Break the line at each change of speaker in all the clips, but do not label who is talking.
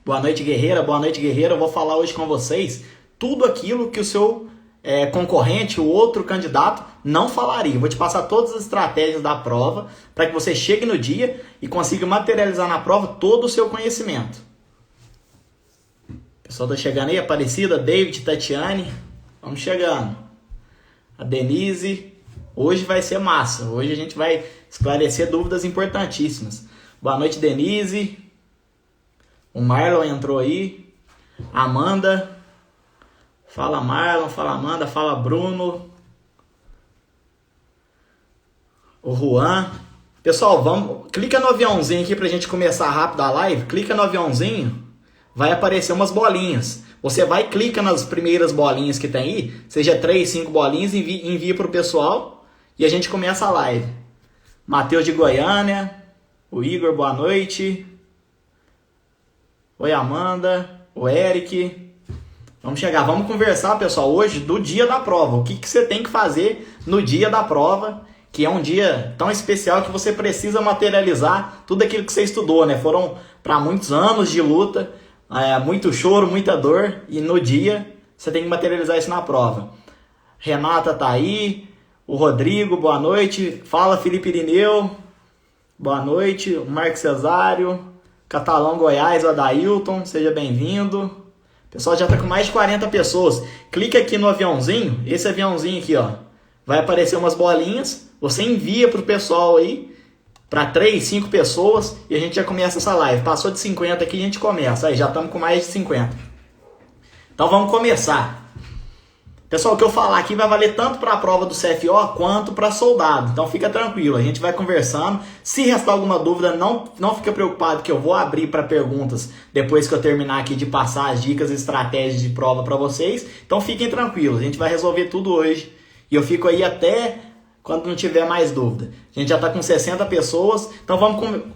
Boa noite, guerreira. Boa noite, guerreira. Eu vou falar hoje com vocês tudo aquilo que o seu concorrente, o outro candidato, não falaria. Eu vou te passar todas as estratégias da prova para que você chegue no dia e consiga materializar na prova todo o seu conhecimento. O pessoal tá chegando aí, Aparecida, David, Tatiane. Vamos chegando. A Denise. Hoje vai ser massa. Hoje a gente vai esclarecer dúvidas importantíssimas. Boa noite, Denise. O Marlon entrou aí. Amanda. Fala, Marlon. Fala, Amanda. Fala, Bruno. O Juan. Pessoal, vamos. Clica no aviãozinho aqui pra gente começar rápido a live. Clica no aviãozinho. Vai aparecer umas bolinhas. Você vai, clica nas primeiras bolinhas que tem aí, seja 3, 5 bolinhas, envia para o pessoal e a gente começa a live. Matheus de Goiânia, o Igor, boa noite. Oi, Amanda, o Eric. Vamos chegar, vamos conversar, pessoal, hoje do dia da prova. O que você tem que fazer no dia da prova, que é um dia tão especial que você precisa materializar tudo aquilo que você estudou, né? Foram para muitos anos de luta. Muito choro, muita dor, e no dia você tem que materializar isso na prova. Renata tá aí, o Rodrigo, boa noite. Fala, Felipe Irineu, boa noite. O Marcos Cesário, Catalão Goiás, o Adailton, seja bem-vindo. O pessoal já tá com mais de 40 pessoas. Clica aqui no aviãozinho, esse aviãozinho aqui, ó, vai aparecer umas bolinhas, você envia pro pessoal aí, para 3, 5 pessoas, e a gente já começa essa live. Passou de 50 aqui, a gente começa. Aí já estamos com mais de 50. Então vamos começar. Pessoal, o que eu falar aqui vai valer tanto para a prova do CFO quanto para soldado. Então fica tranquilo, a gente vai conversando. Se restar alguma dúvida, não fica preocupado que eu vou abrir para perguntas depois que eu terminar aqui de passar as dicas e estratégias de prova para vocês. Então fiquem tranquilos, a gente vai resolver tudo hoje. E eu fico aí até quando não tiver mais dúvida. A gente já está com 60 pessoas, então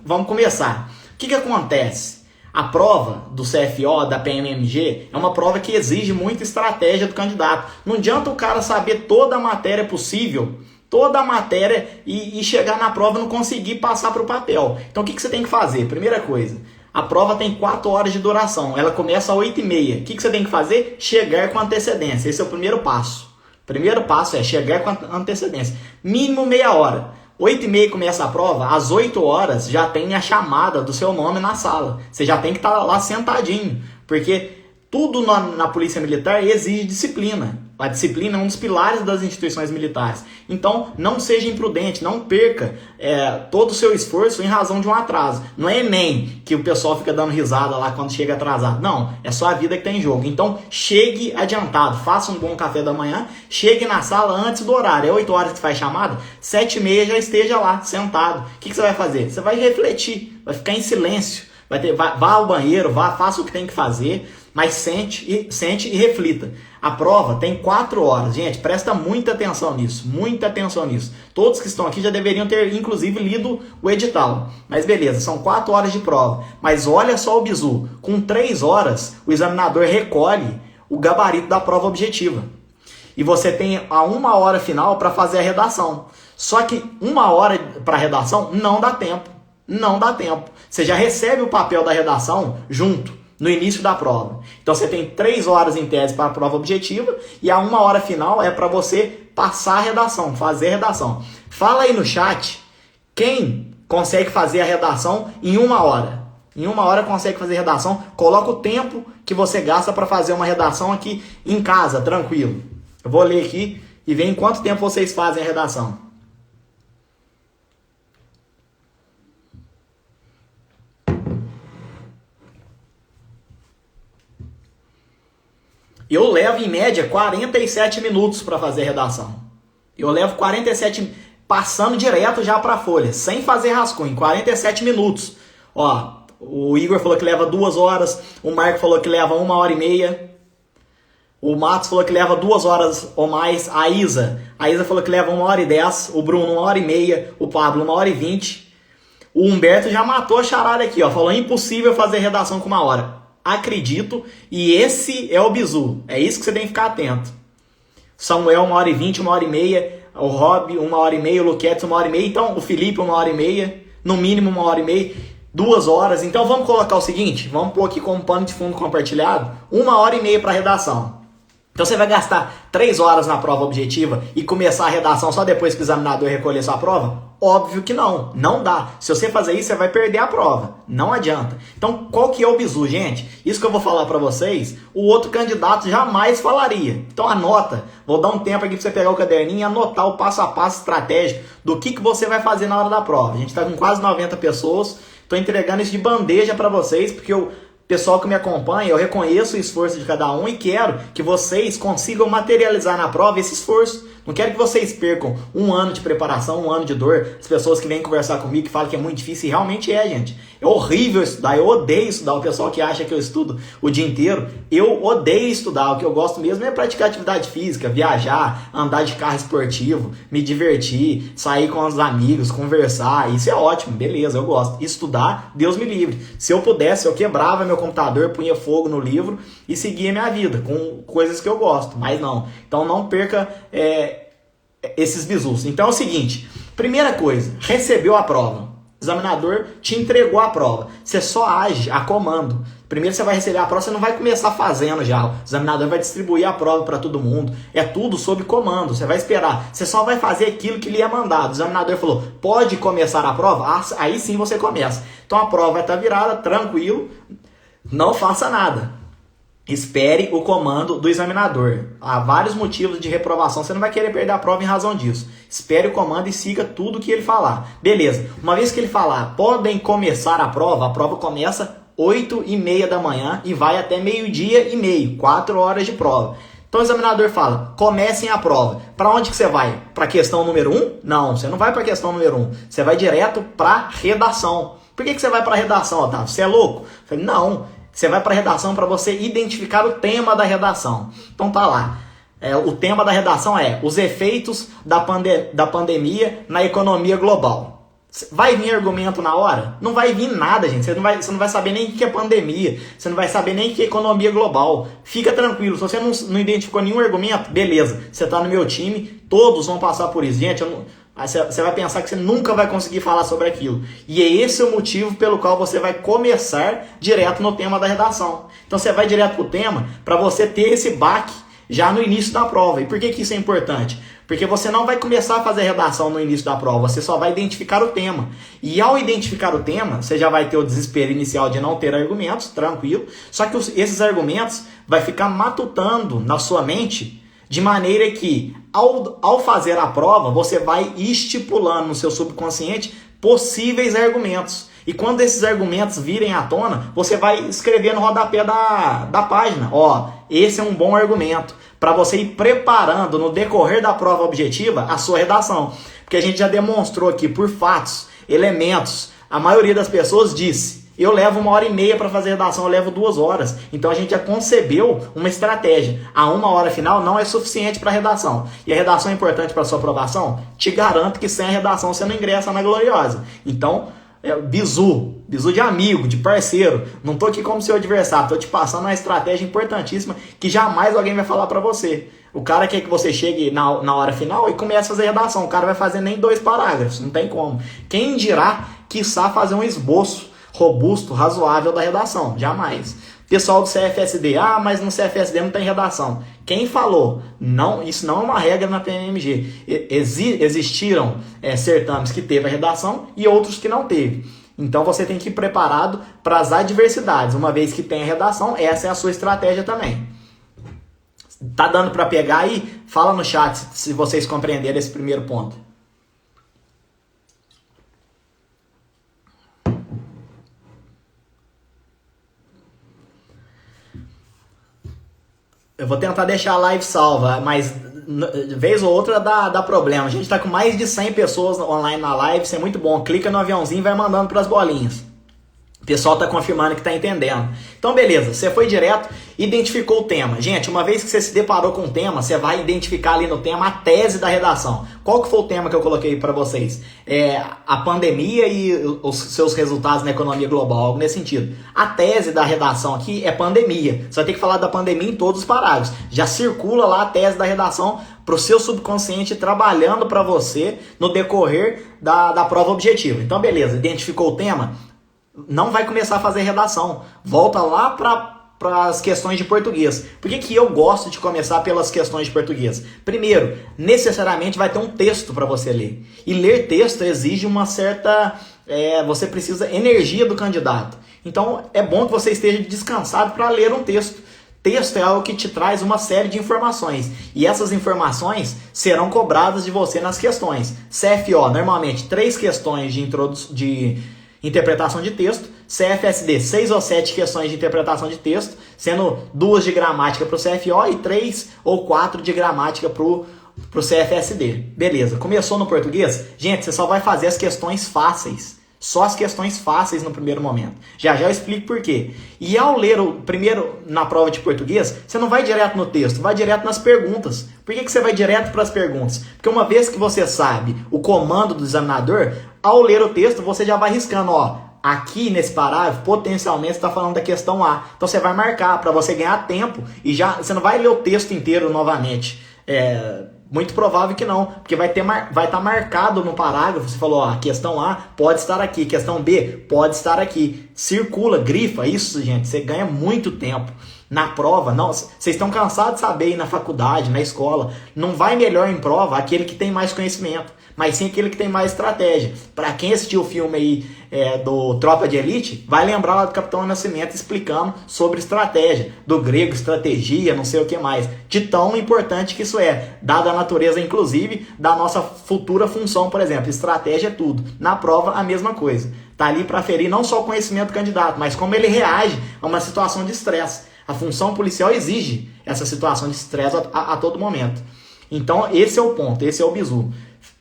vamos começar. O que acontece? A prova do CFO, da PMMG, é uma prova que exige muita estratégia do candidato. Não adianta o cara saber toda a matéria possível, toda a matéria, e chegar na prova e não conseguir passar para o papel. Então o que você tem que fazer? Primeira coisa, a prova tem 4 horas de duração, ela começa às 8h30. O que você tem que fazer? Chegar com antecedência, esse é o primeiro passo. Primeiro passo é chegar com antecedência. Mínimo meia hora. 8h30 começa a prova, às 8 horas já tem a chamada do seu nome na sala. Você já tem que estar lá sentadinho. Porque tudo na Polícia Militar exige disciplina. A disciplina é um dos pilares das instituições militares. Então, não seja imprudente, não perca todo o seu esforço em razão de um atraso. Não é Enem que o pessoal fica dando risada lá quando chega atrasado. Não, é só a vida que tem em jogo. Então, chegue adiantado, faça um bom café da manhã, chegue na sala antes do horário. É 8 horas que faz chamada, 7h30 já esteja lá, sentado. O que você vai fazer? Você vai refletir, vai ficar em silêncio. Vá ao banheiro, faça o que tem que fazer, mas sente e reflita. A prova tem 4 horas. Gente, presta muita atenção nisso. Muita atenção nisso. Todos que estão aqui já deveriam ter, inclusive, lido o edital. Mas beleza, são 4 horas de prova. Mas olha só o bizu. Com 3 horas, o examinador recolhe o gabarito da prova objetiva. E você tem a 1 hora final para fazer a redação. Só que 1 hora para a redação não dá tempo. Não dá tempo. Você já recebe o papel da redação junto, no início da prova. Então você tem 3 horas em tese para a prova objetiva e a 1 hora final é para você passar a redação, fazer a redação. Fala aí no chat quem consegue fazer a redação em 1 hora. Em 1 hora consegue fazer a redação. Coloca o tempo que você gasta para fazer uma redação aqui em casa, tranquilo. Eu vou ler aqui e ver em quanto tempo vocês fazem a redação. Eu levo, em média, 47 minutos para fazer a redação. Eu levo 47, passando direto já para a folha, sem fazer rascunho, 47 minutos. Ó, o Igor falou que leva 2 horas, o Marco falou que leva 1h30, o Matos falou que leva 2 horas ou mais, a Isa falou que leva 1h10, o Bruno 1h30, o Pablo 1h20. O Humberto já matou a charada aqui, ó, falou impossível fazer redação com 1 hora. Acredito, e esse é o bizu, é isso que você tem que ficar atento. Samuel 1h20, 1h30, o Rob 1h30, o Luquetes 1h30, então o Felipe 1h30, no mínimo 1h30. 2 horas. Então vamos colocar o seguinte, vamos pôr aqui como pano de fundo compartilhado, 1h30 para redação. Então você vai gastar 3 horas na prova objetiva e começar a redação só depois que o examinador recolher sua prova? Óbvio que não, não dá. Se você fazer isso, você vai perder a prova. Não adianta. Então, qual que é o bizu, gente? Isso que eu vou falar para vocês, o outro candidato jamais falaria. Então anota, vou dar um tempo aqui para você pegar o caderninho e anotar o passo a passo estratégico do que você vai fazer na hora da prova. A gente está com quase 90 pessoas, estou entregando isso de bandeja para vocês, porque o pessoal que me acompanha, eu reconheço o esforço de cada um e quero que vocês consigam materializar na prova esse esforço. Não quero que vocês percam 1 ano de preparação, 1 ano de dor. As pessoas que vêm conversar comigo que falam que é muito difícil, e realmente é, gente. É horrível estudar, eu odeio estudar. O pessoal que acha que eu estudo o dia inteiro, eu odeio estudar. O que eu gosto mesmo é praticar atividade física, viajar, andar de carro esportivo, me divertir, sair com os amigos, conversar. Isso é ótimo, beleza, eu gosto. Estudar, Deus me livre. Se eu pudesse, eu quebrava meu computador, punha fogo no livro e seguia minha vida com coisas que eu gosto, mas não. Então não perca esses bizus. Então é o seguinte, primeira coisa, recebeu a prova. O examinador te entregou a prova. Você só age a comando. Primeiro você vai receber a prova, você não vai começar fazendo já. O examinador vai distribuir a prova para todo mundo. É tudo sob comando. Você vai esperar. Você só vai fazer aquilo que lhe é mandado. O examinador falou, pode começar a prova? Ah, aí sim você começa. Então a prova vai estar virada, tranquilo. Não faça nada. Espere o comando do examinador. Há vários motivos de reprovação. Você não vai querer perder a prova em razão disso. Espere o comando e siga tudo que ele falar. Beleza. Uma vez que ele falar, podem começar a prova começa 8h30 da manhã e vai até 12h30. 4 horas de prova. Então o examinador fala, comecem a prova. Para onde que você vai? Para a questão número 1? Não, você não vai para a questão número 1. Você vai direto para redação. Por que você vai para redação, Otávio? Você é louco? Eu falei, não. Você vai para a redação para você identificar o tema da redação. Então tá lá. O tema da redação é os efeitos da pandemia na economia global. Vai vir argumento na hora? Não vai vir nada, gente. Você não vai saber nem o que é pandemia. Você não vai saber nem o que é economia global. Fica tranquilo. Se você não identificou nenhum argumento, beleza. Você está no meu time. Todos vão passar por isso. Gente, você vai pensar que você nunca vai conseguir falar sobre aquilo. E é esse o motivo pelo qual você vai começar direto no tema da redação. Então você vai direto para o tema para você ter esse baque já no início da prova. E por que isso é importante? Porque você não vai começar a fazer redação no início da prova, você só vai identificar o tema. E ao identificar o tema, você já vai ter o desespero inicial de não ter argumentos, tranquilo. Só que esses argumentos vai ficar matutando na sua mente, de maneira que, ao fazer a prova, você vai estipulando no seu subconsciente possíveis argumentos. E quando esses argumentos virem à tona, você vai escrever no rodapé da página. Ó, esse é um bom argumento. Para você ir preparando no decorrer da prova objetiva a sua redação. Porque a gente já demonstrou aqui por fatos, elementos. A maioria das pessoas disse, eu levo 1h30 para fazer redação, eu levo 2 horas. Então a gente já concebeu uma estratégia. A 1 hora final não é suficiente para redação. E a redação é importante para sua aprovação? Te garanto que sem a redação você não ingressa na Gloriosa. Então, bizu de amigo, de parceiro. Não tô aqui como seu adversário, tô te passando uma estratégia importantíssima que jamais alguém vai falar para você. O cara quer que você chegue na hora final e comece a fazer redação. O cara vai fazer nem 2 parágrafos, não tem como. Quem dirá, quiçá, fazer um esboço robusto, razoável da redação? Jamais. Pessoal do CFSD, mas no CFSD não tem redação. Quem falou? Não, isso não é uma regra na PMMG. Existiram certames que teve a redação e outros que não teve. Então você tem que ir preparado para as adversidades. Uma vez que tem a redação, essa é a sua estratégia também. Tá dando para pegar aí? Fala no chat se vocês compreenderam esse primeiro ponto. Eu vou tentar deixar a live salva, mas vez ou outra dá problema. A gente tá com mais de 100 pessoas online na live, isso é muito bom. Clica no aviãozinho e vai mandando pras bolinhas. O pessoal tá confirmando que tá entendendo. Então beleza, você foi direto, identificou o tema. Gente, uma vez que você se deparou com o tema, você vai identificar ali no tema a tese da redação. Qual que foi o tema que eu coloquei para vocês? A pandemia e os seus resultados na economia global, algo nesse sentido. A tese da redação aqui é pandemia. Você vai ter que falar da pandemia em todos os parágrafos. Já circula lá a tese da redação para o seu subconsciente trabalhando para você no decorrer da prova objetiva. Então beleza, identificou o tema? não vai começar a fazer redação. Volta lá para as questões de português. Por que eu gosto de começar pelas questões de português? Primeiro, necessariamente vai ter um texto para você ler. E ler texto exige uma certa... você precisa energia do candidato. Então, é bom que você esteja descansado para ler um texto. Texto é algo que te traz uma série de informações. E essas informações serão cobradas de você nas questões. CFO, normalmente 3 questões de interpretação de texto. CFSD, 6 ou 7 questões de interpretação de texto, sendo 2 de gramática para o CFO e 3 ou 4 de gramática para o CFSD. Beleza, começou no português? Gente, você só vai fazer as questões fáceis. Só as questões fáceis no primeiro momento. Já eu explico por quê. E ao ler o primeiro na prova de português, você não vai direto no texto, vai direto nas perguntas. Por que você vai direto para as perguntas? Porque uma vez que você sabe o comando do examinador, ao ler o texto você já vai riscando, aqui nesse parágrafo, potencialmente está falando da questão A. Então você vai marcar para você ganhar tempo e já você não vai ler o texto inteiro novamente. Muito provável que não, porque vai estar marcado no parágrafo. Você falou, a questão A pode estar aqui, questão B pode estar aqui. Circula, grifa, isso, gente, você ganha muito tempo. Na prova, não, vocês estão cansados de saber, na faculdade, na escola, não vai melhor em prova aquele que tem mais conhecimento, mas sim aquele que tem mais estratégia. Para quem assistiu o filme aí do Tropa de Elite, vai lembrar lá do Capitão Nascimento explicando sobre estratégia, do grego estratégia, não sei o que mais, de tão importante que isso é, dada a natureza, inclusive, da nossa futura função, por exemplo. Estratégia é tudo. Na prova, a mesma coisa. Tá ali para aferir não só o conhecimento do candidato, mas como ele reage a uma situação de estresse. A função policial exige essa situação de estresse a todo momento. Então, esse é o ponto, esse é o bizu.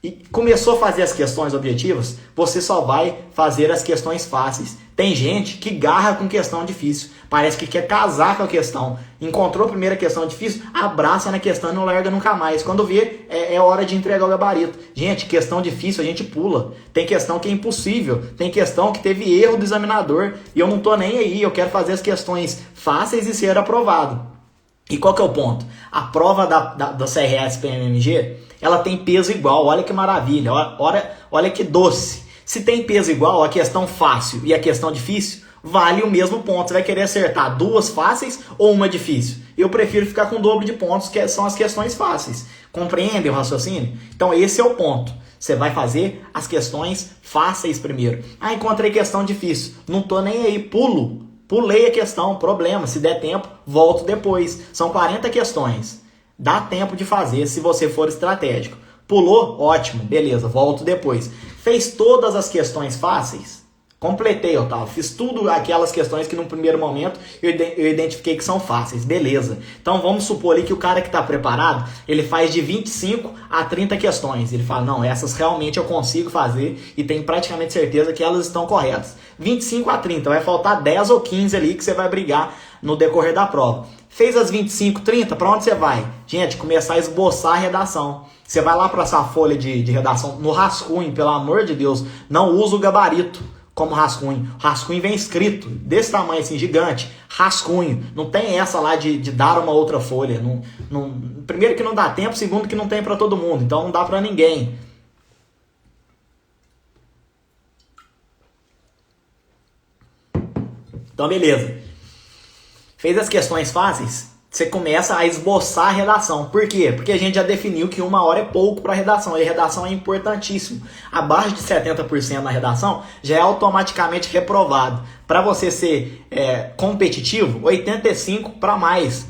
E começou a fazer as questões objetivas, você só vai fazer as questões fáceis. Tem gente que garra com questão difícil, parece que quer casar com a questão. Encontrou a primeira questão difícil, abraça na questão e não larga nunca mais. Quando vê, é hora de entregar o gabarito. Gente, questão difícil a gente pula. Tem questão que é impossível, tem questão que teve erro do examinador e eu não tô nem aí, eu quero fazer as questões fáceis e ser aprovado. E qual que é o ponto? A prova da CRS PMMG, ela tem peso igual, olha que maravilha, olha que doce. Se tem peso igual, a questão fácil e a questão difícil, vale o mesmo ponto. Você vai querer acertar 2 fáceis ou uma difícil? Eu prefiro ficar com o dobro de pontos, que são as questões fáceis. Compreendem o raciocínio? Então esse é o ponto. Você vai fazer as questões fáceis primeiro. Encontrei questão difícil. Não tô nem aí, pulei a questão, problema. Se der tempo, volto depois. São 40 questões. Dá tempo de fazer se você for estratégico. Pulou? Ótimo, beleza, volto depois. Fez todas as questões fáceis? Completei, Otávio. Fiz tudo aquelas questões que no primeiro momento eu identifiquei que são fáceis. Beleza. Então vamos supor ali que o cara que está preparado, ele faz de 25 a 30 questões. Ele fala, não, essas realmente eu consigo fazer e tenho praticamente certeza que elas estão corretas. 25 a 30, vai faltar 10 ou 15 ali que você vai brigar no decorrer da prova. Fez as 25, 30, para onde você vai? Gente, começar a esboçar a redação. Você vai lá para essa folha de redação no rascunho, pelo amor de Deus, não usa o gabarito como rascunho. Rascunho vem escrito, desse tamanho assim, gigante, rascunho. Não tem essa lá de dar uma outra folha. Primeiro que não dá tempo, segundo que não tem para todo mundo, então não dá para ninguém. Então beleza. Fez as questões fáceis? Você começa a esboçar a redação. Por quê? Porque a gente já definiu que 1 hora é pouco para redação. E a redação é importantíssimo. Abaixo de 70% na redação já é automaticamente reprovado. Para você ser competitivo, 85% para mais.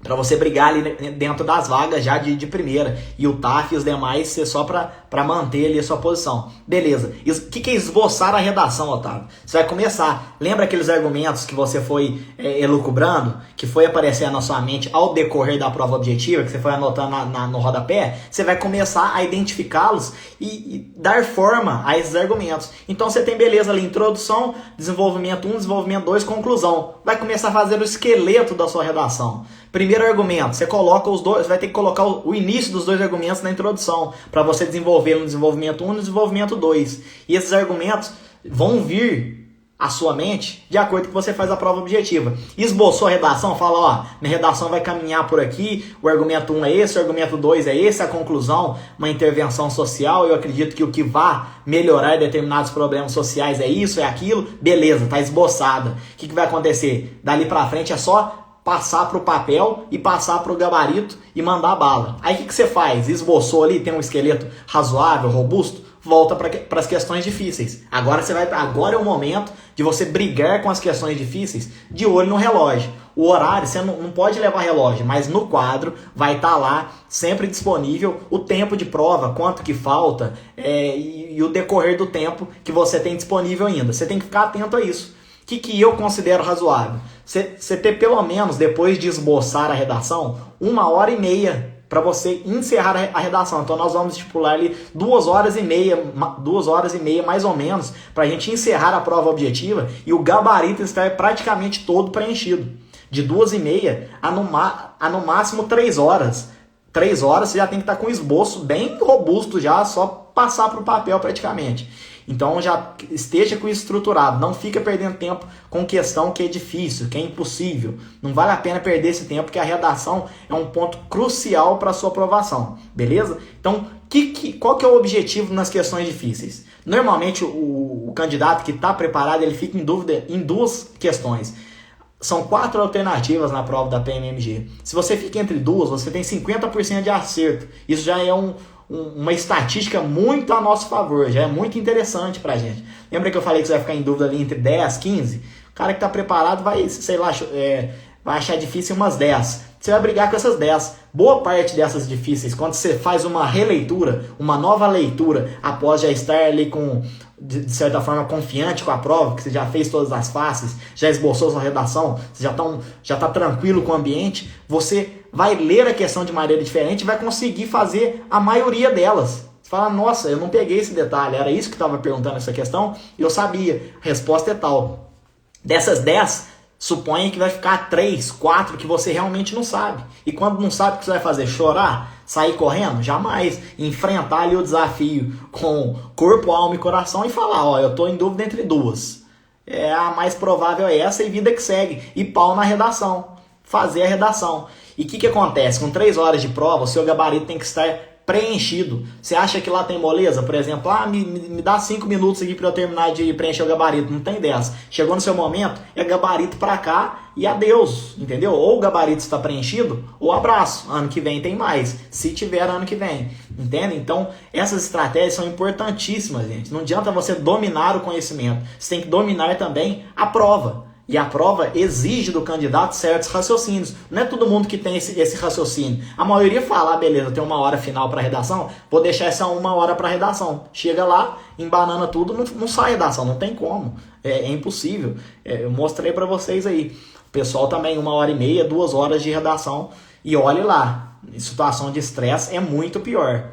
Para você brigar ali dentro das vagas já de primeira. E o TAF e os demais ser só para manter ali a sua posição. Beleza. O que é esboçar a redação, Otávio? Você vai começar. Lembra aqueles argumentos que você foi elucubrando? Que foi aparecendo na sua mente ao decorrer da prova objetiva? Que você foi anotando no rodapé? Você vai começar a identificá-los e dar forma a esses argumentos. Então você tem, beleza, ali, introdução, desenvolvimento 1, desenvolvimento 2, conclusão. Vai começar a fazer o esqueleto da sua redação. Primeiro argumento, você coloca os dois, vai ter que colocar o início dos 2 argumentos na introdução, para você desenvolver no desenvolvimento 1 e no desenvolvimento 2. E esses argumentos vão vir a sua mente de acordo com que você faz a prova objetiva. Esboçou a redação, fala, ó, minha redação vai caminhar por aqui, o argumento 1 é esse, o argumento 2 é esse, a conclusão, uma intervenção social, eu acredito que o que vai melhorar determinados problemas sociais é isso, é aquilo, beleza, tá esboçada. O que vai acontecer? Dali pra frente é só passar para o papel e passar para o gabarito e mandar bala. Aí o que você faz? Esboçou ali, tem um esqueleto razoável, robusto, volta para as questões difíceis. Agora é o momento de você brigar com as questões difíceis de olho no relógio. O horário, você não pode levar relógio, mas no quadro vai estar lá, sempre disponível, o tempo de prova, quanto que falta e o decorrer do tempo que você tem disponível ainda. Você tem que ficar atento a isso. O que eu considero razoável? Você ter pelo menos, depois de esboçar a redação, 1h30 para você encerrar a redação. Então nós vamos estipular ali 2h30 mais ou menos, para a gente encerrar a prova objetiva e o gabarito estar praticamente todo preenchido. De 2h30 a no máximo 3 horas. 3 horas você já tem que estar com um esboço bem robusto já, só passar para o papel praticamente. Então já esteja com isso estruturado, não fica perdendo tempo com questão que é difícil, que é impossível. Não vale a pena perder esse tempo, porque a redação é um ponto crucial para a sua aprovação, beleza? Então, qual que é o objetivo nas questões difíceis? Normalmente o candidato que está preparado, ele fica em dúvida em 2 questões. São 4 alternativas na prova da PMMG. Se você fica entre 2, você tem 50% de acerto. Isso já é uma estatística muito a nosso favor, já é muito interessante pra gente. Lembra que eu falei que você vai ficar em dúvida ali entre 10, 15? O cara que tá preparado vai, sei lá, vai achar difícil umas 10. Você vai brigar com essas 10. Boa parte dessas difíceis, quando você faz uma releitura, uma nova leitura, após já estar ali de certa forma confiante com a prova, que você já fez todas as faces, já esboçou sua redação, você já tá tranquilo com o ambiente, você vai ler a questão de maneira diferente e vai conseguir fazer a maioria delas. Você fala, nossa, eu não peguei esse detalhe, era isso que estava perguntando essa questão, e eu sabia, a resposta é tal. Dessas 10, suponha que vai ficar 3, 4 que você realmente não sabe. E quando não sabe, o que você vai fazer? Chorar? Sair correndo? Jamais. Enfrentar ali o desafio com corpo, alma e coração e falar, ó, eu tô em dúvida entre 2. A mais provável é essa e vida que segue. E pau na redação. Fazer a redação. E o que acontece? Com 3 horas de prova, o seu gabarito tem que estar preenchido. Você acha que lá tem moleza? Por exemplo, me dá 5 minutos aqui para eu terminar de preencher o gabarito. Não tem dessa. Chegou no seu momento, é gabarito para cá e adeus, entendeu? Ou o gabarito está preenchido, ou abraço. Ano que vem tem mais, se tiver ano que vem. Entende? Então, essas estratégias são importantíssimas, gente. Não adianta você dominar o conhecimento. Você tem que dominar também a prova. E a prova exige do candidato certos raciocínios. Não é todo mundo que tem esse raciocínio. A maioria fala, beleza, eu tenho 1 hora final para redação, vou deixar essa 1 hora para redação. Chega lá, embanana tudo, não sai redação, não tem como. É impossível. Eu mostrei para vocês aí. O pessoal também 1h30, 2 horas de redação. E olhe lá, em situação de estresse é muito pior.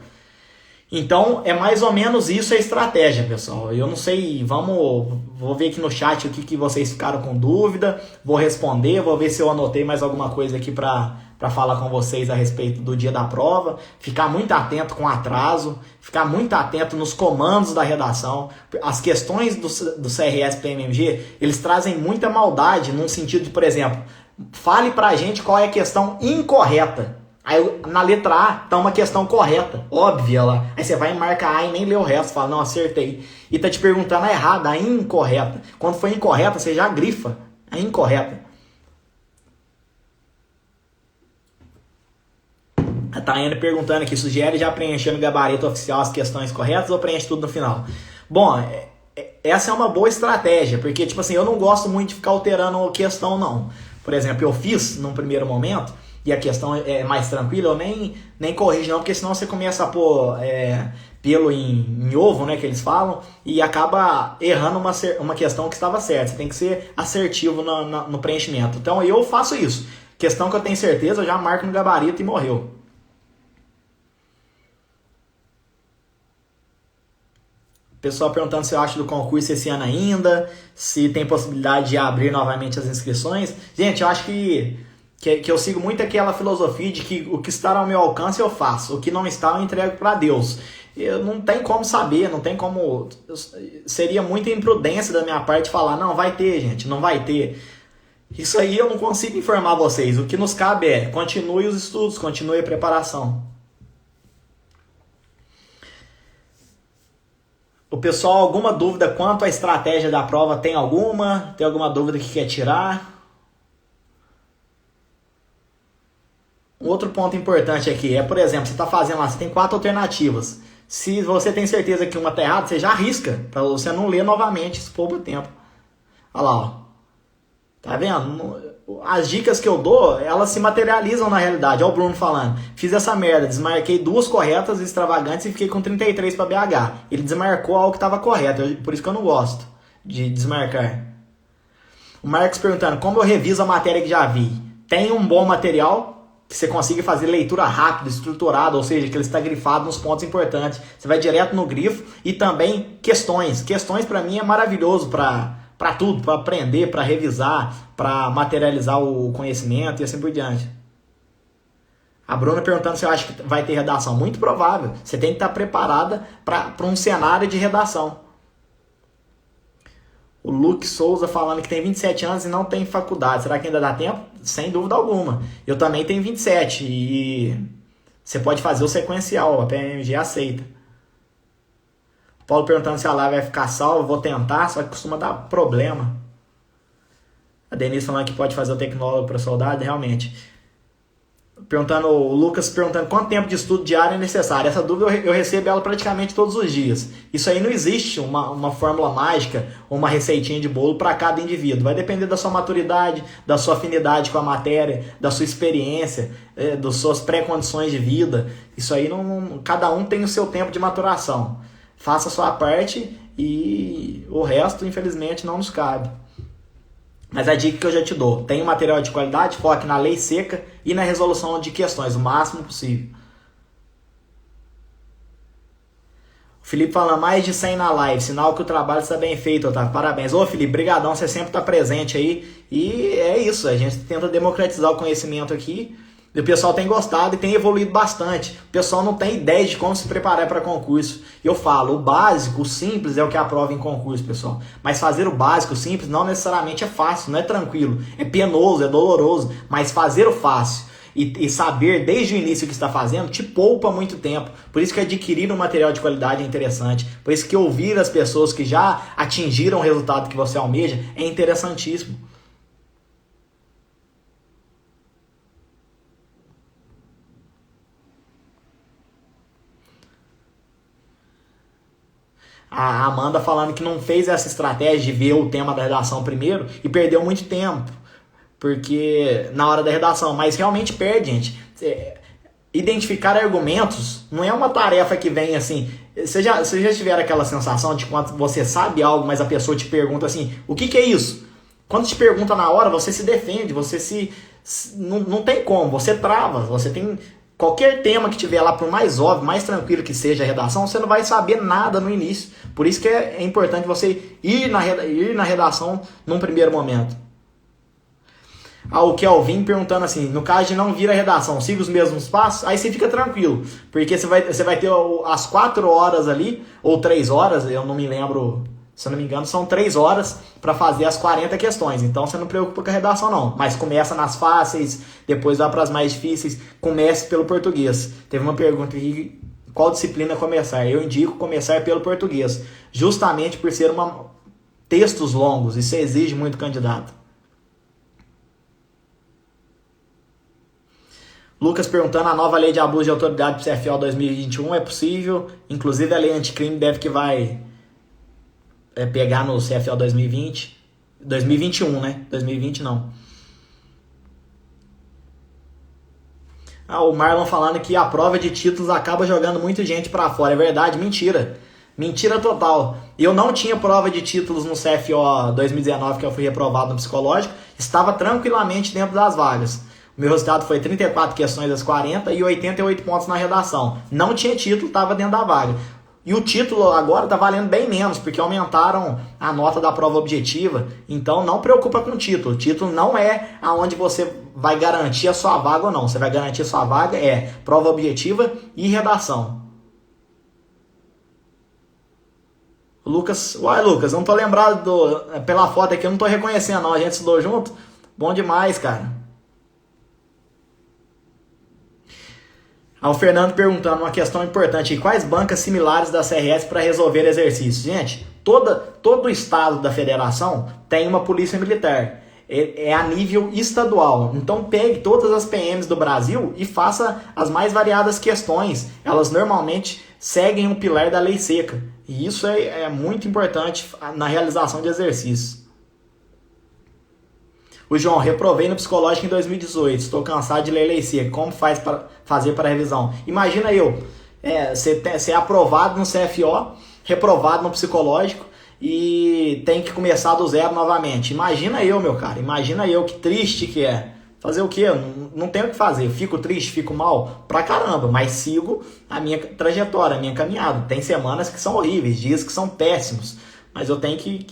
Então, é mais ou menos isso a estratégia, pessoal. Eu não sei, vou ver aqui no chat o que vocês ficaram com dúvida, vou responder, vou ver se eu anotei mais alguma coisa aqui para falar com vocês a respeito do dia da prova. Ficar muito atento com atraso, ficar muito atento nos comandos da redação. As questões do CRS PMMG, eles trazem muita maldade, num sentido de, por exemplo, fale pra gente qual é a questão incorreta. Aí na letra A tá uma questão correta, óbvia lá. Aí você vai marcar A e nem lê o resto, fala, não, acertei. E tá te perguntando a errada, a incorreta. Quando for incorreta, você já grifa a incorreta. A Tayane perguntando aqui, sugere já preencher no gabarito oficial as questões corretas ou preenche tudo no final? Bom, essa é uma boa estratégia, porque tipo assim, eu não gosto muito de ficar alterando a questão não. Por exemplo, eu fiz num primeiro momento, e a questão é mais tranquila, eu nem corrijo não, porque senão você começa a pôr pelo em ovo, né, que eles falam, e acaba errando uma questão que estava certa. Você tem que ser assertivo no preenchimento. Então eu faço isso. Questão que eu tenho certeza, eu já marco no gabarito e morreu. Pessoal perguntando se eu acho do concurso esse ano ainda, se tem possibilidade de abrir novamente as inscrições. Gente, eu acho que eu sigo muito aquela filosofia de que o que está ao meu alcance eu faço, o que não está eu entrego para Deus. Eu não tem como saber, não tem como. Seria muita imprudência da minha parte falar, não, vai ter, gente, não vai ter. Isso aí eu não consigo informar vocês. O que nos cabe é continue os estudos, continue a preparação. O pessoal, alguma dúvida quanto à estratégia da prova? Tem alguma? Tem alguma dúvida que quer tirar? Um outro ponto importante aqui é, por exemplo, você está fazendo lá, você tem 4 alternativas. Se você tem certeza que uma está errada, você já arrisca, para você não ler novamente, isso poupa tempo. Olha lá, ó. Tá vendo? As dicas que eu dou, elas se materializam na realidade. Olha o Bruno falando. Fiz essa merda, desmarquei 2 corretas extravagantes e fiquei com 33 para BH. Ele desmarcou algo que estava correto, por isso que eu não gosto de desmarcar. O Marcos perguntando, como eu reviso a matéria que já vi? Tem um bom material que você consiga fazer leitura rápida, estruturada, ou seja, que ele está grifado nos pontos importantes. Você vai direto no grifo e também questões. Questões para mim é maravilhoso para tudo, para aprender, para revisar, para materializar o conhecimento e assim por diante. A Bruna perguntando se eu acho que vai ter redação. Muito provável. Você tem que estar preparada para um cenário de redação. O Luke Souza falando que tem 27 anos e não tem faculdade. Será que ainda dá tempo? Sem dúvida alguma. Eu também tenho 27 e você pode fazer o sequencial. A PMG aceita. Paulo perguntando se a live vai ficar salva. Vou tentar, só que costuma dar problema. A Denise falando que pode fazer o tecnólogo para soldado. Realmente. O Lucas perguntando quanto tempo de estudo diário é necessário. Essa dúvida eu recebo ela praticamente todos os dias. Isso aí não existe uma fórmula mágica ou uma receitinha de bolo para cada indivíduo. Vai depender da sua maturidade, da sua afinidade com a matéria, da sua experiência, das suas pré-condições de vida. Isso aí, cada um tem o seu tempo de maturação. Faça a sua parte e o resto, infelizmente, não nos cabe. Mas a dica que eu já te dou, tem um material de qualidade, foque na lei seca e na resolução de questões, o máximo possível. O Felipe fala mais de 100 na live, sinal que o trabalho está bem feito, Otávio. Parabéns. Ô Felipe, brigadão, você sempre está presente aí. E é isso, a gente tenta democratizar o conhecimento aqui. E o pessoal tem gostado e tem evoluído bastante. O pessoal não tem ideia de como se preparar para concurso. Eu falo, o básico, o simples é o que aprova em concurso, pessoal. Mas fazer o básico, o simples, não necessariamente é fácil, não é tranquilo. É penoso, é doloroso. Mas fazer o fácil e saber desde o início o que está fazendo te poupa muito tempo. Por isso que adquirir um material de qualidade é interessante. Por isso que ouvir as pessoas que já atingiram o resultado que você almeja é interessantíssimo. A Amanda falando que não fez essa estratégia de ver o tema da redação primeiro e perdeu muito tempo. Porque na hora da redação, mas realmente perde, gente. Identificar argumentos não é uma tarefa que vem assim. Você já tiveram aquela sensação de quando você sabe algo, mas a pessoa te pergunta assim, o que é isso? Quando te pergunta na hora, você se defende, não tem como, você trava, você tem... Qualquer tema que tiver lá, por mais óbvio, mais tranquilo que seja a redação, você não vai saber nada no início. Por isso que é importante você ir na redação num primeiro momento. O Kelvin perguntando assim, no caso de não vir a redação, siga os mesmos passos, aí você fica tranquilo. Porque você vai ter as 4 horas ali, ou 3 horas, eu não me lembro... Se eu não me engano, são 3 horas para fazer as 40 questões. Então, você não preocupa com a redação, não. Mas começa nas fáceis, depois vai para as mais difíceis. Comece pelo português. Teve uma pergunta aqui, qual disciplina começar? Eu indico começar pelo português. Justamente por ser textos longos. Isso exige muito candidato. Lucas perguntando, a nova lei de abuso de autoridade para o CFO 2021 é possível? Inclusive, a lei anticrime deve que vai... pegar no CFO 2020, 2021, né? 2020 não. O Marlon falando que a prova de títulos acaba jogando muita gente pra fora. É verdade? Mentira. Mentira total. Eu não tinha prova de títulos no CFO 2019, que eu fui reprovado no psicológico. Estava tranquilamente dentro das vagas. O meu resultado foi 34 questões das 40 e 88 pontos na redação. Não tinha título, estava dentro da vaga. E o título agora está valendo bem menos, porque aumentaram a nota da prova objetiva. Então não preocupa com o título. O título não é aonde você vai garantir a sua vaga ou não. Você vai garantir a sua vaga prova objetiva e redação. Lucas, uai, Lucas, eu não tô lembrado pela foto aqui, eu não tô reconhecendo, não. A gente estudou junto? Bom demais, cara. O Fernando perguntando uma questão importante: quais bancas similares da CRS para resolver exercícios? Gente, todo o estado da federação tem uma polícia militar. É a nível estadual. Então pegue todas as PMs do Brasil e faça as mais variadas questões. Elas normalmente seguem o pilar da lei seca. E isso é muito importante na realização de exercícios. O João, reprovei no psicológico em 2018. Estou cansado de ler lei seca. Como fazer para revisão? Imagina eu, ser aprovado no CFO, reprovado no psicológico e tem que começar do zero novamente. Imagina eu, meu cara. Imagina eu, que triste que é. Fazer o quê? Não tenho o que fazer. Fico triste, fico mal pra caramba, mas sigo a minha trajetória, a minha caminhada. Tem semanas que são horríveis, dias que são péssimos, mas eu tenho que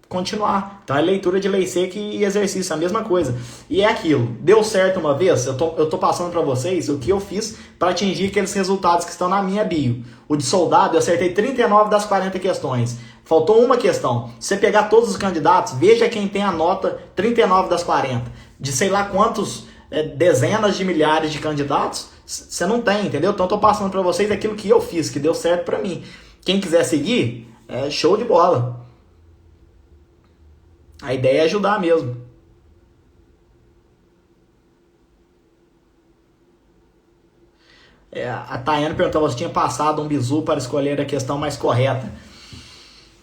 continuar. Então é leitura de lei seca e exercício, a mesma coisa. E é aquilo, deu certo uma vez, eu tô passando para vocês o que eu fiz para atingir aqueles resultados que estão na minha bio. O de soldado, eu acertei 39 das 40 questões. Faltou uma questão. Se você pegar todos os candidatos, veja quem tem a nota 39 das 40. De sei lá quantos dezenas de milhares de candidatos, você não tem, entendeu? Então eu tô passando para vocês aquilo que eu fiz, que deu certo para mim. Quem quiser seguir, show de bola. A ideia é ajudar mesmo. A Tayane perguntou: você tinha passado um bizu para escolher a questão mais correta?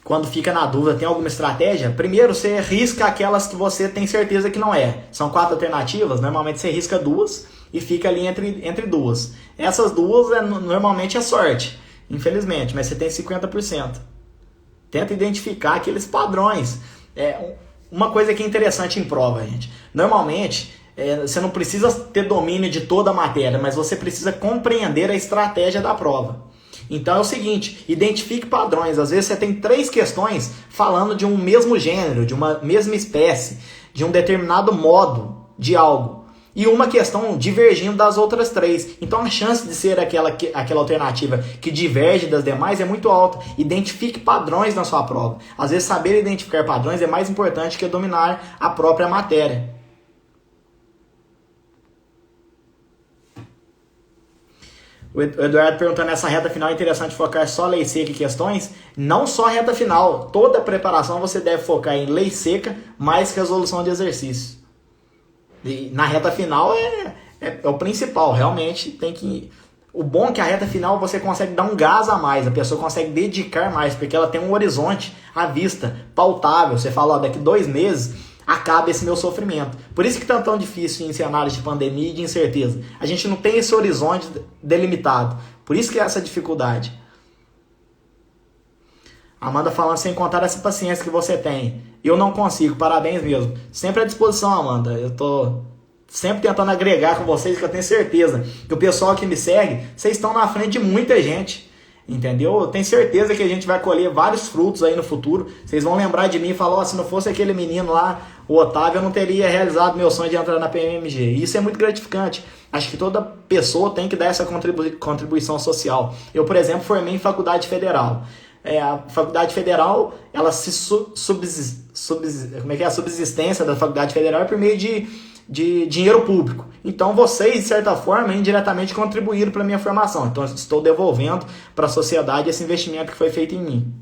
Quando fica na dúvida, tem alguma estratégia? Primeiro, você risca aquelas que você tem certeza que não é. São 4 alternativas, normalmente você risca 2 e fica ali entre 2. Essas 2 normalmente é sorte, infelizmente, mas você tem 50%. Tenta identificar aqueles padrões. Uma coisa que é interessante em prova, gente. Normalmente, você não precisa ter domínio de toda a matéria, mas você precisa compreender a estratégia da prova. Então é o seguinte, identifique padrões. Às vezes você tem 3 questões falando de um mesmo gênero, de uma mesma espécie, de um determinado modo de algo. E uma questão divergindo das outras 3. Então a chance de ser aquela alternativa que diverge das demais é muito alta. Identifique padrões na sua prova. Às vezes saber identificar padrões é mais importante que dominar a própria matéria. O Eduardo perguntando: nessa reta final é interessante focar só lei seca e questões? Não só reta final. Toda preparação você deve focar em lei seca mais resolução de exercício. E na reta final é o principal. Realmente tem que... O bom é que a reta final você consegue dar um gás a mais. A pessoa consegue dedicar mais, porque ela tem um horizonte à vista, pautável. Você fala: daqui 2 meses... acaba esse meu sofrimento. Por isso que tá tão difícil em cenários de pandemia e de incerteza. A gente não tem esse horizonte delimitado. Por isso que é essa dificuldade. Amanda falando: sem contar essa paciência que você tem. Eu não consigo, parabéns mesmo. Sempre à disposição, Amanda. Eu tô sempre tentando agregar com vocês, que eu tenho certeza que o pessoal que me segue, vocês estão na frente de muita gente. Entendeu? Eu tenho certeza que a gente vai colher vários frutos aí no futuro. Vocês vão lembrar de mim e falar: se não fosse aquele menino lá, o Otávio, eu não teria realizado meu sonho de entrar na PMMG. E isso é muito gratificante. Acho que toda pessoa tem que dar essa contribuição social. Eu, por exemplo, formei em faculdade federal. A faculdade federal, ela a subsistência da faculdade federal é por meio de dinheiro público. Então vocês, de certa forma, indiretamente contribuíram para a minha formação. Então eu estou devolvendo para a sociedade esse investimento que foi feito em mim.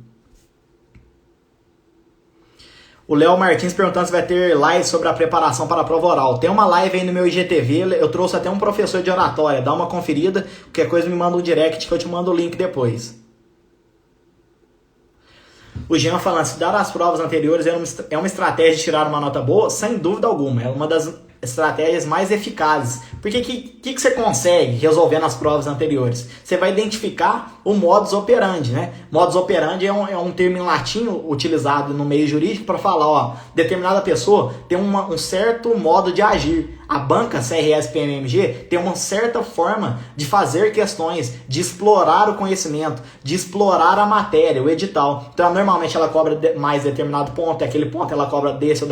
O Léo Martins perguntando se vai ter live sobre a preparação para a prova oral. Tem uma live aí no meu IGTV, eu trouxe até um professor de oratória. Dá uma conferida, qualquer coisa me manda um direct que eu te mando o link depois. O Jean falando: se dar as provas anteriores é uma estratégia de tirar uma nota boa? Sem dúvida alguma, é uma das estratégias mais eficazes. Porque que você consegue resolvendo as provas anteriores? Você vai identificar o modus operandi, né? Modus operandi é um termo em latim utilizado no meio jurídico para falar: determinada pessoa tem um certo modo de agir. A banca CRS PMMG tem uma certa forma de fazer questões, de explorar o conhecimento, de explorar a matéria, o edital. Então, normalmente ela cobra mais determinado ponto, aquele ponto ela cobra desse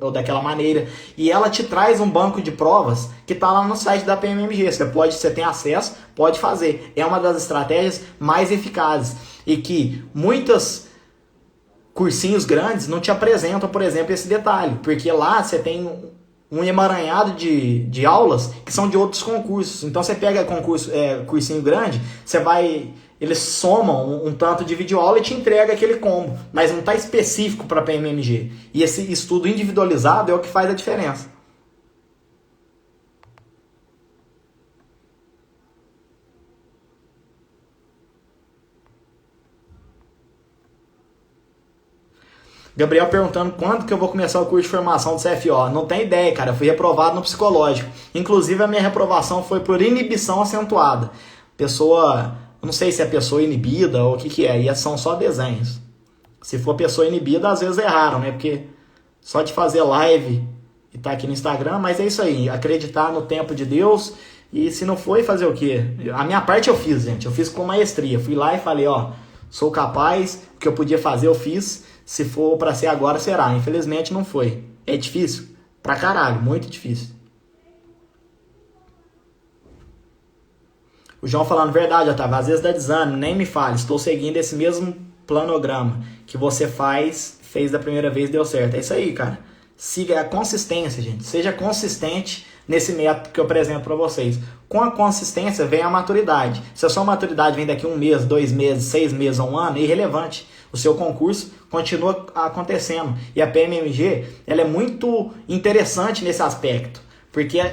ou daquela maneira. E ela te traz um banco de provas que está lá no site da PMMG. Você tem acesso, pode fazer. É uma das estratégias mais eficazes. e que muitos cursinhos grandes não te apresentam, por exemplo, esse detalhe, porque lá você tem um emaranhado de aulas que são de outros concursos. Então você pega cursinho grande, eles somam um tanto de videoaula e te entrega aquele combo, mas não está específico para PMMG. E esse estudo individualizado é o que faz a diferença. Gabriel perguntando quando que eu vou começar o curso de formação do CFO. Não tem ideia, cara. Eu fui reprovado no psicológico. Inclusive, a minha reprovação foi por inibição acentuada. Eu não sei se é pessoa inibida ou o que é. E são só desenhos. Se for pessoa inibida, às vezes erraram, né? Porque só de fazer live e tá aqui no Instagram, mas é isso aí. Acreditar no tempo de Deus. E se não foi, fazer o quê? A minha parte eu fiz, gente. Eu fiz com maestria. Fui lá e falei, ó, sou capaz, o que eu podia fazer eu fiz. Se for pra ser agora, será. Infelizmente não foi. É difícil? Pra caralho, muito difícil. O João falando, verdade, Otávio, às vezes dá desânimo, nem me fale. Estou seguindo esse mesmo planograma que você fez da primeira vez, deu certo. É isso aí, cara. Siga a consistência, gente. Seja consistente nesse método que eu apresento para vocês. Com a consistência vem a maturidade. Se a sua maturidade vem daqui 1 mês, 2 meses, 6 meses ou 1 ano, é irrelevante. O seu concurso continua acontecendo. E a PMMG, ela é muito interessante nesse aspecto. Porque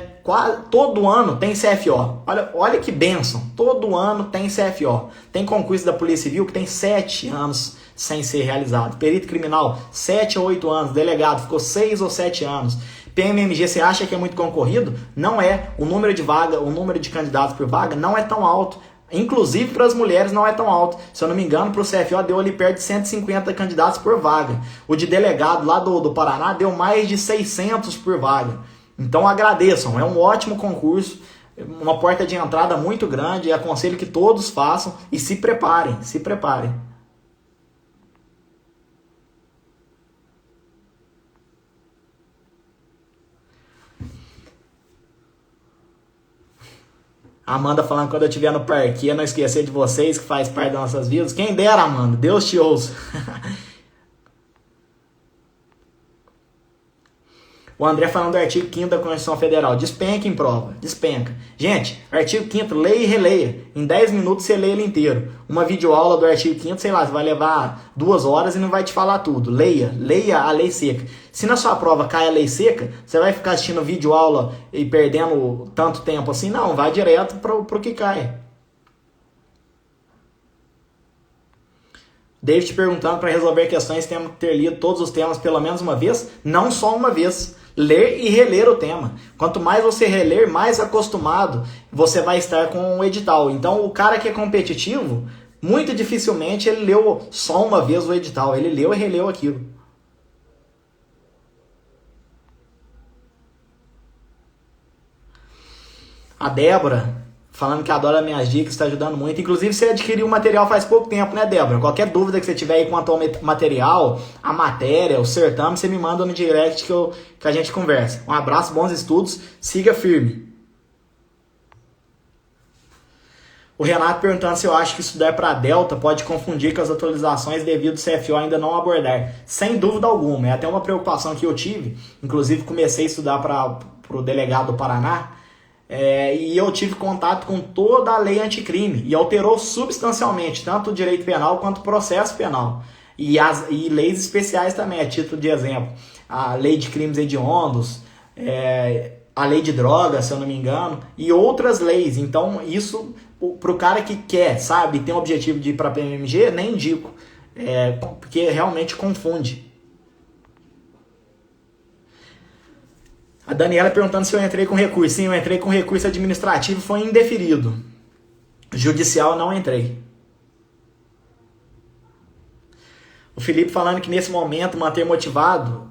todo ano tem CFO. Olha que bênção. Todo ano tem CFO. Tem concurso da Polícia Civil que tem 7 anos sem ser realizado. Perito criminal, 7 ou 8 anos. Delegado, ficou 6 ou 7 anos. PMMG, você acha que é muito concorrido? Não é. O número de candidatos por vaga não é tão alto. Inclusive para as mulheres não é tão alto. Se eu não me engano, para o CFO deu ali perto de 150 candidatos por vaga. O de delegado lá do Paraná deu mais de 600 por vaga. Então agradeçam, é um ótimo concurso, uma porta de entrada muito grande, aconselho que todos façam e se preparem, se preparem. Amanda falando, quando eu estiver no parque, não esquecer de vocês, que faz parte das nossas vidas. Quem dera, Amanda, Deus te ouça. O André falando do artigo 5º da Constituição Federal. Despenca em prova. Despenca. Gente, artigo 5º, leia e releia. Em 10 minutos você lê ele inteiro. Uma videoaula do artigo 5º, sei lá, você vai levar 2 horas e não vai te falar tudo. Leia a lei seca. Se na sua prova cai a lei seca, você vai ficar assistindo videoaula e perdendo tanto tempo assim? Não, vai direto pro que cai. David perguntando, para resolver questões temos que ter lido todos os temas pelo menos uma vez? Não só uma vez. Ler e reler o tema. Quanto mais você reler, mais acostumado você vai estar com o edital. Então o cara que é competitivo, muito dificilmente ele leu só uma vez o edital. Ele leu e releu aquilo. A Débora falando que adora minhas dicas, está ajudando muito. Inclusive, você adquiriu o material faz pouco tempo, né, Débora? Qualquer dúvida que você tiver aí quanto ao material, a matéria, o certame, você me manda no direct que a gente conversa. Um abraço, bons estudos, siga firme. O Renato perguntando se eu acho que estudar para Delta pode confundir com as atualizações devido ao CFO ainda não abordar. Sem dúvida alguma, é até uma preocupação que eu tive. Inclusive, comecei a estudar para o delegado do Paraná. E eu tive contato com toda a lei anticrime e alterou substancialmente tanto o direito penal quanto o processo penal e leis especiais também, a título de exemplo, a lei de crimes hediondos, a lei de drogas, se eu não me engano, e outras leis. Então isso para o cara que quer, sabe, tem o objetivo de ir para a PMMG, nem indico, porque realmente confunde. A Daniela perguntando se eu entrei com recurso. Sim, eu entrei com recurso administrativo, foi indeferido. Judicial não entrei. O Felipe falando que nesse momento manter motivado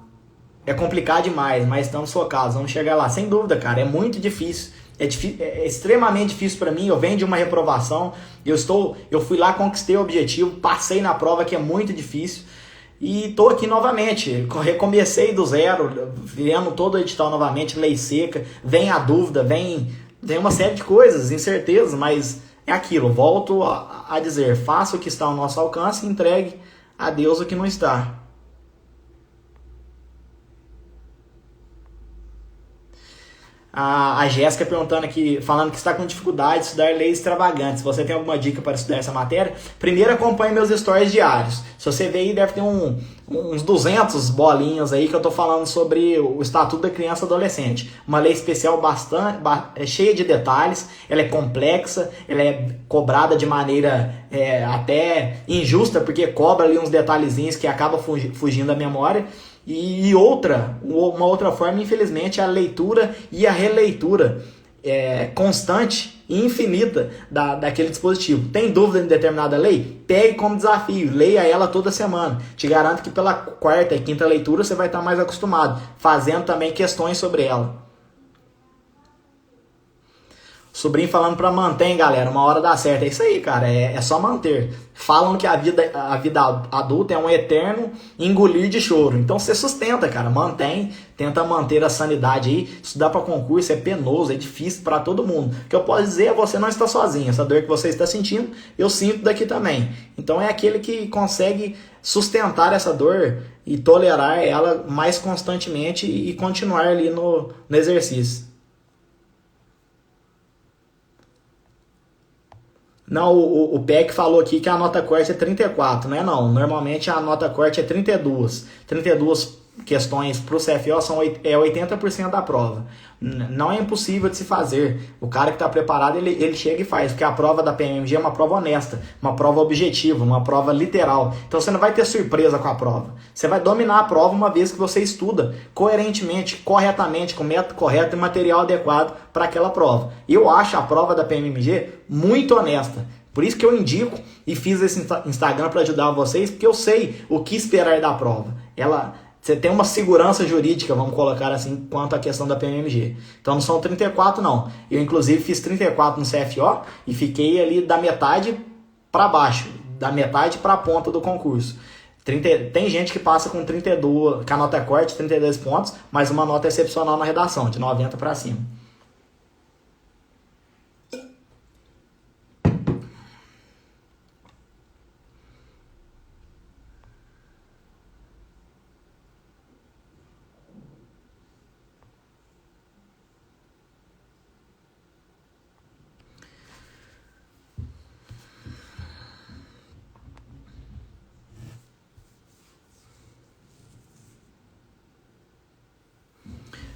é complicado demais, mas estamos focados, vamos chegar lá. Sem dúvida, cara, é muito difícil. É extremamente difícil para mim, eu venho de uma reprovação, eu fui lá, conquistei o objetivo, passei na prova que é muito difícil. E estou aqui novamente, recomecei do zero, vendo todo o edital novamente, lei seca, vem a dúvida, vem uma série de coisas, incertezas, mas é aquilo, volto a dizer, faça o que está ao nosso alcance e entregue a Deus o que não está. A Jéssica perguntando aqui, falando que está com dificuldade de estudar leis extravagantes. Você tem alguma dica para estudar essa matéria? Primeiro, acompanhe meus stories diários. Se você ver aí, deve ter uns 200 bolinhos aí que eu estou falando sobre o Estatuto da Criança e Adolescente. Uma lei especial cheia de detalhes, ela é complexa, ela é cobrada de maneira até injusta, porque cobra ali uns detalhezinhos que acaba fugindo da memória. E uma outra forma, infelizmente, é a leitura e a releitura constante e infinita daquele dispositivo. Tem dúvida em determinada lei? Pegue como desafio, leia ela toda semana. Te garanto que pela quarta e quinta leitura você vai estar mais acostumado, fazendo também questões sobre ela. Sobrinho falando pra manter, hein, galera, uma hora dá certo. É isso aí, cara, é só manter. Falam que a vida adulta é um eterno engolir de choro. Então você sustenta, cara, mantém, tenta manter a sanidade aí. Estudar pra concurso é penoso, é difícil pra todo mundo. O que eu posso dizer é você não está sozinho. Essa dor que você está sentindo, eu sinto daqui também. Então é aquele que consegue sustentar essa dor e tolerar ela mais constantemente e continuar ali no exercício. Não, o PEC falou aqui que a nota corte é 34, não é não. Normalmente a nota corte é 32. 32 questões para o CFO é 80% da prova. Não é impossível de se fazer. O cara que está preparado, ele chega e faz. Porque a prova da PMMG é uma prova honesta, uma prova objetiva, uma prova literal. Então você não vai ter surpresa com a prova. Você vai dominar a prova uma vez que você estuda coerentemente, corretamente, com método correto e material adequado para aquela prova. Eu acho a prova da PMMG muito honesta. Por isso que eu indico e fiz esse Instagram para ajudar vocês, porque eu sei o que esperar da prova. Você tem uma segurança jurídica, vamos colocar assim, quanto à questão da PMMG. Então não são 34 não. Eu inclusive fiz 34 no CFO e fiquei ali da metade para baixo, da metade para a ponta do concurso. Tem gente que passa com 32, com a nota corte, 32 pontos, mas uma nota excepcional na redação, de 90 para cima.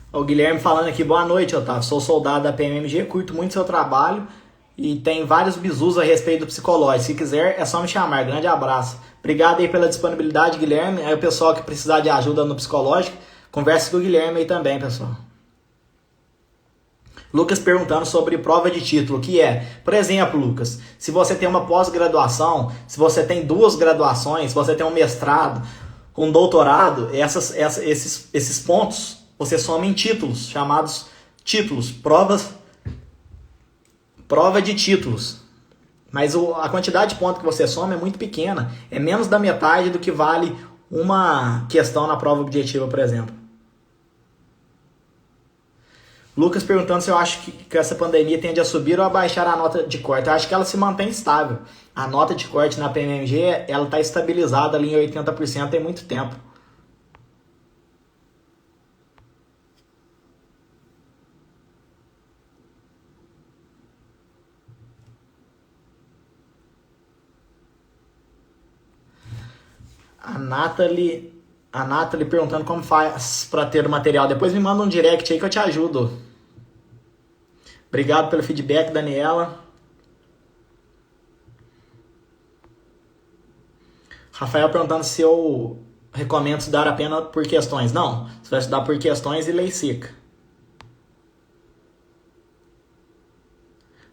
O Guilherme falando aqui, boa noite, Otávio. Sou soldado da PMMG, curto muito seu trabalho e tem vários bizus a respeito do psicológico. Se quiser, é só me chamar. Grande abraço. Obrigado aí pela disponibilidade, Guilherme. Aí o pessoal que precisar de ajuda no psicológico, converse com o Guilherme aí também, pessoal. Lucas perguntando sobre prova de título, que é, por exemplo, Lucas, se você tem uma pós-graduação, se você tem 2 graduações, se você tem um mestrado, um doutorado, esses pontos você soma em títulos, chamados títulos, prova de títulos. Mas a quantidade de pontos que você soma é muito pequena, é menos da metade do que vale uma questão na prova objetiva, por exemplo. Lucas perguntando se eu acho que essa pandemia tende a subir ou a baixar a nota de corte. Eu acho que ela se mantém estável. A nota de corte na PMMG, ela está estabilizada ali em 80% tem muito tempo. A Nathalie perguntando como faz para ter o material. Depois me manda um direct aí que eu te ajudo. Obrigado pelo feedback, Daniela. Rafael perguntando se eu recomendo estudar apenas por questões. Não, você vai estudar por questões e lei seca.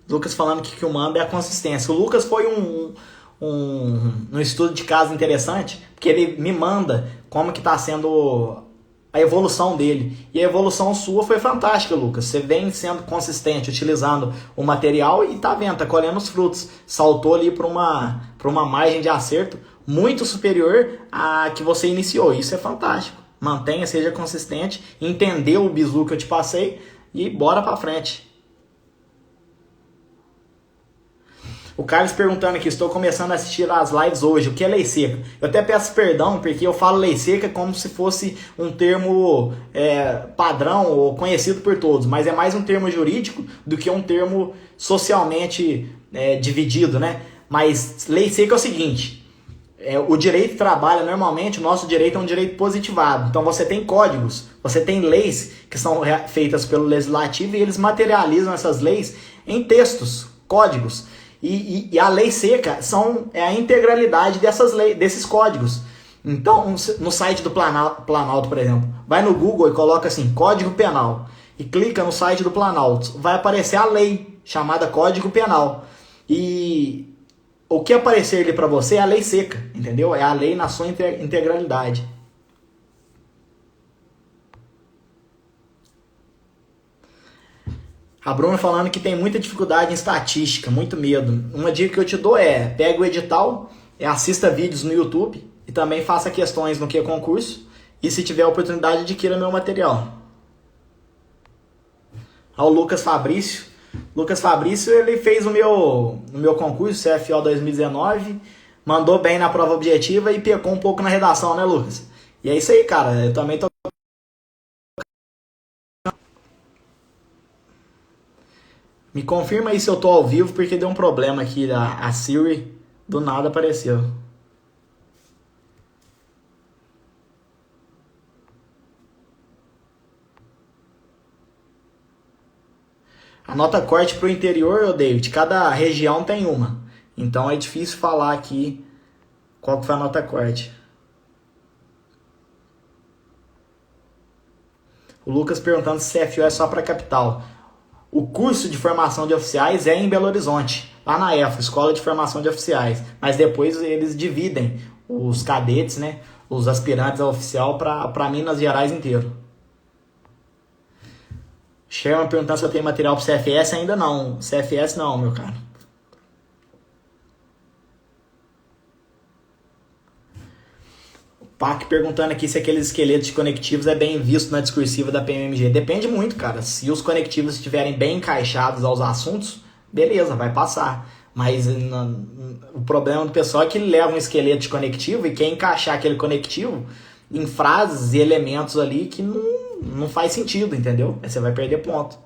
Lucas falando que o manda é a consistência. O Lucas foi um estudo de caso interessante, porque ele me manda como que está sendo a evolução dele. E a evolução sua foi fantástica, Lucas. Você vem sendo consistente, utilizando o material e tá vendo, tá colhendo os frutos. Saltou ali para uma margem de acerto muito superior à que você iniciou. Isso é fantástico. Mantenha, seja consistente, entendeu o bizu que eu te passei e bora para frente. O Carlos perguntando aqui, estou começando a assistir as lives hoje, o que é lei seca? Eu até peço perdão, porque eu falo lei seca como se fosse um termo padrão ou conhecido por todos, mas é mais um termo jurídico do que um termo socialmente dividido, né? Mas lei seca é o seguinte, o direito trabalha normalmente, o nosso direito é um direito positivado, então você tem códigos, você tem leis que são feitas pelo legislativo e eles materializam essas leis em textos, códigos. E a lei seca é a integralidade desses códigos. Então, no site do Planalto, por exemplo, vai no Google e coloca assim, Código Penal, e clica no site do Planalto, vai aparecer a lei chamada Código Penal. E o que aparecer ali para você é a lei seca, entendeu? É a lei na sua integralidade. A Bruna falando que tem muita dificuldade em estatística, muito medo. Uma dica que eu te dou pega o edital, assista vídeos no YouTube e também faça questões no que é concurso. E se tiver oportunidade, adquira meu material. Ao Lucas Fabrício. Lucas Fabrício, ele fez o meu concurso, CFO 2019, mandou bem na prova objetiva e pecou um pouco na redação, né, Lucas? E é isso aí, cara. Eu também tô... Me confirma aí se eu tô ao vivo, porque deu um problema aqui, a Siri do nada apareceu. A nota corte pro interior, David, cada região tem uma. Então é difícil falar aqui qual que foi a nota corte. O Lucas perguntando se CFO é só para capital. O curso de formação de oficiais é em Belo Horizonte, lá na EFO, Escola de Formação de Oficiais. Mas depois eles dividem os cadetes, né, os aspirantes a oficial para Minas Gerais inteiro. Sherman perguntando se eu tenho material para CFS. Ainda não. CFS não, meu cara. O PAC perguntando aqui se aqueles esqueletos de conectivos é bem visto na discursiva da PMMG. Depende muito, cara. Se os conectivos estiverem bem encaixados aos assuntos, beleza, vai passar. Mas o problema do pessoal é que ele leva um esqueleto de conectivo e quer encaixar aquele conectivo em frases e elementos ali que não faz sentido, entendeu? Aí você vai perder ponto.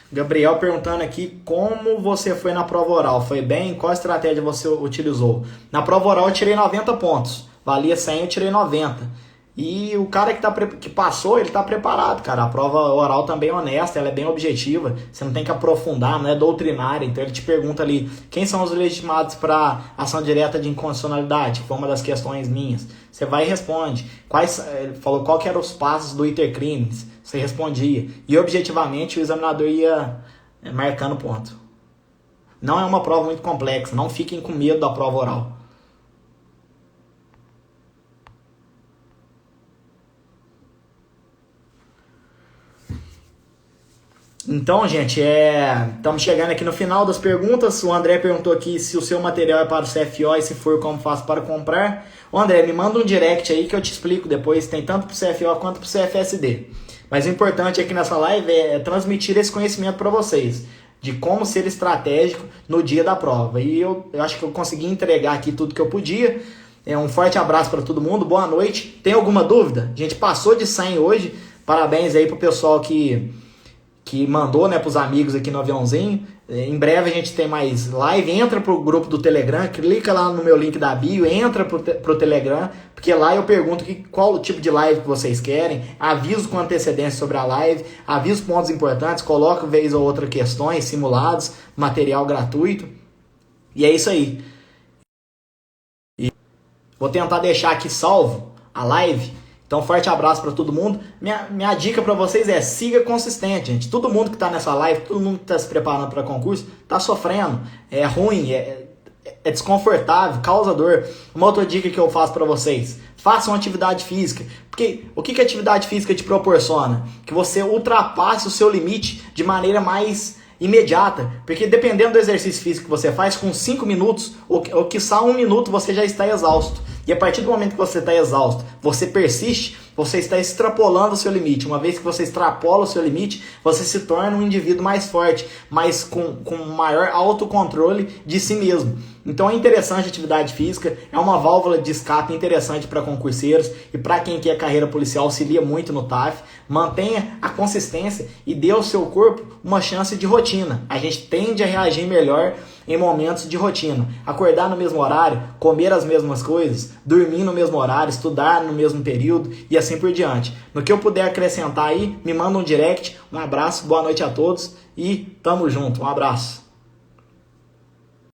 Gabriel perguntando aqui como você foi na prova oral. Foi bem? Qual estratégia você utilizou? Na prova oral eu tirei 90 pontos. Valia 100, eu tirei 90. E o cara que passou, ele tá preparado, cara. A prova oral também é honesta, ela é bem objetiva. Você não tem que aprofundar, não é doutrinária. Então ele te pergunta ali, quem são os legitimados para ação direta de inconstitucionalidade? Que foi uma das questões minhas. Você vai e responde. Ele falou qual que eram os passos do intercrimes. Você respondia. E objetivamente o examinador ia marcando ponto. Não é uma prova muito complexa. Não fiquem com medo da prova oral. Então, gente, estamos chegando aqui no final das perguntas. O André perguntou aqui se o seu material é para o CFO e se for, como faço para comprar. Ô André, me manda um direct aí que eu te explico depois. Tem tanto para o CFO quanto para o CFSD. Mas o importante aqui nessa live é transmitir esse conhecimento para vocês, de como ser estratégico no dia da prova. E eu acho que eu consegui entregar aqui tudo que eu podia. Um forte abraço para todo mundo, boa noite. Tem alguma dúvida? A gente passou de 100 hoje. Parabéns aí pro pessoal que mandou, né, pros amigos aqui no aviãozinho. Em breve a gente tem mais live. Entra pro grupo do Telegram, clica lá no meu link da bio, entra pro Telegram, porque lá eu pergunto qual tipo de live que vocês querem, aviso com antecedência sobre a live, aviso pontos importantes, coloco vez ou outra questões, simulados, material gratuito. E é isso aí. Vou tentar deixar aqui salvo a live. Então, forte abraço para todo mundo. Minha dica para vocês é siga consistente, gente. Todo mundo que está nessa live, todo mundo que está se preparando para concurso, está sofrendo. É ruim, é é desconfortável, causa dor. Uma outra dica que eu faço para vocês: façam atividade física. Porque o que a atividade física te proporciona? Que você ultrapasse o seu limite de maneira mais imediata. Porque dependendo do exercício físico que você faz, com 5 minutos, ou quiçá 1 minuto, você já está exausto. E a partir do momento que você está exausto, você persiste, você está extrapolando o seu limite. Uma vez que você extrapola o seu limite, você se torna um indivíduo mais forte, mas com maior autocontrole de si mesmo. Então é interessante a atividade física, é uma válvula de escape interessante para concurseiros e para quem quer carreira policial, auxilia muito no TAF. Mantenha a consistência e dê ao seu corpo uma chance de rotina. A gente tende a reagir melhor em momentos de rotina. Acordar no mesmo horário, comer as mesmas coisas, dormir no mesmo horário, estudar no mesmo período e assim por diante. No que eu puder acrescentar aí, me manda um direct. Um abraço, boa noite a todos e tamo junto. Um abraço.